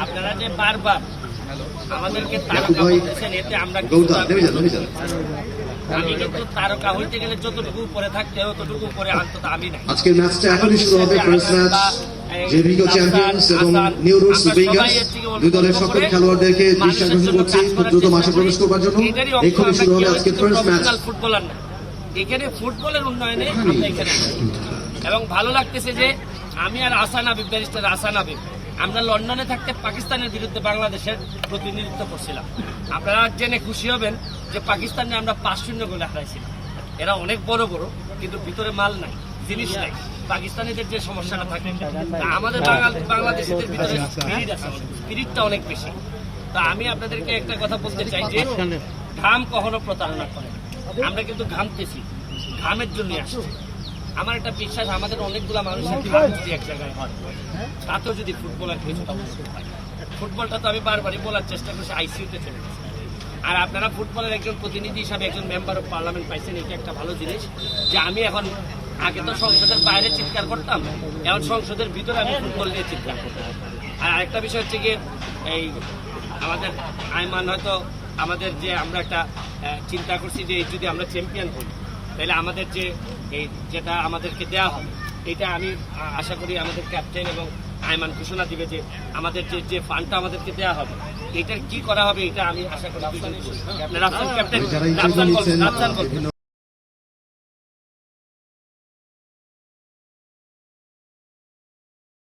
আপনারা যে বারবার আমাদেরকে তারকা বলতেছেন, এতে আমরা আমি কিন্তু তারকা হইতে গেলে যতটুকু উপরে থাকতে হয় ততটুকু উপরে অন্তত আমি নাই। আজকের ম্যাচটা এখনই শুরু হবে। ফার্স্ট ম্যাচ জেভিগো চ্যাম্পিয়ন্স এবং নিউ রুটস উইঙ্গার্স দুই দলের সকল খেলোয়াড়দেরকে দৃষ্টি আকর্ষণ করছি খুব দ্রুত মাঠে প্রবেশ করবার জন্য। এখনই শুরু হবে আজকের ফার্স্ট ম্যাচ। ফুটবলার না, এখানে ফুটবলের উন্নয়নে আমরা এখানে এবং ভালো লাগতেছে যে আমি আর আসান আবিব, ব্যারিস্টার আসান আবিব, আমরা লন্ডনে থাকতে পাকিস্তানের বিরুদ্ধে বাংলাদেশের প্রতিনিধিত্ব করছিলাম। আপনারা জেনে খুশি হবেন যে পাকিস্তানে আমরা 5-0 গোলে হারাইছিলাম। এরা অনেক বড় বড়, কিন্তু ভিতরে মাল নাই, জিনিস নাই। পাকিস্তানিদের যে সমস্যাটা থাকে, আমাদের বাংলাদেশিদের ভিতরে স্পিরিট আছে, স্পিরিটটা অনেক বেশি। তা আমি আপনাদেরকে একটা কথা বলতে চাই যে ঘাম কখনো প্রতারণা করে। আমরা কিন্তু ঘামতেছি, ঘামের জন্য আসছি। আমার একটা বিশ্বাস, আমাদের অনেকগুলো মানুষের ঘাম যদি এক জায়গায় হয়, তাতেও যদি ফুটবলার কিছুটা উন্নত হয়। ফুটবলটা তো আমি বারবারই বলার চেষ্টা করছি, আইসিইউতে চলে গেছে। আর আপনারা ফুটবলের একজন প্রতিনিধি হিসাবে একজন মেম্বার অফ পার্লামেন্ট পাইছেন, এটা একটা ভালো জিনিস। যে আমি এখন, আগে তো সংসদের বাইরে চিৎকার করতাম, এখন সংসদের ভিতরে আমি ফুটবল নিয়ে চিৎকার করতাম। আর আরেকটা বিষয় হচ্ছে গিয়ে, এই আমাদের আইমান হয়তো আমাদের যে আমরা একটা চিন্তা করছি যে যদি আমরা চ্যাম্পিয়ন হই, তাহলে আমাদের যে এই যেটা আমাদেরকে দেওয়া হবে, এটা আমি আশা করি আমাদের ক্যাপ্টেন এবং আইমান ঘোষণা দিবে যে আমাদের যে ফান্ডটা আমাদেরকে দেওয়া হবে, এটার কি করা হবে, এটা আমি আশা করি। ক্যাপ্টেন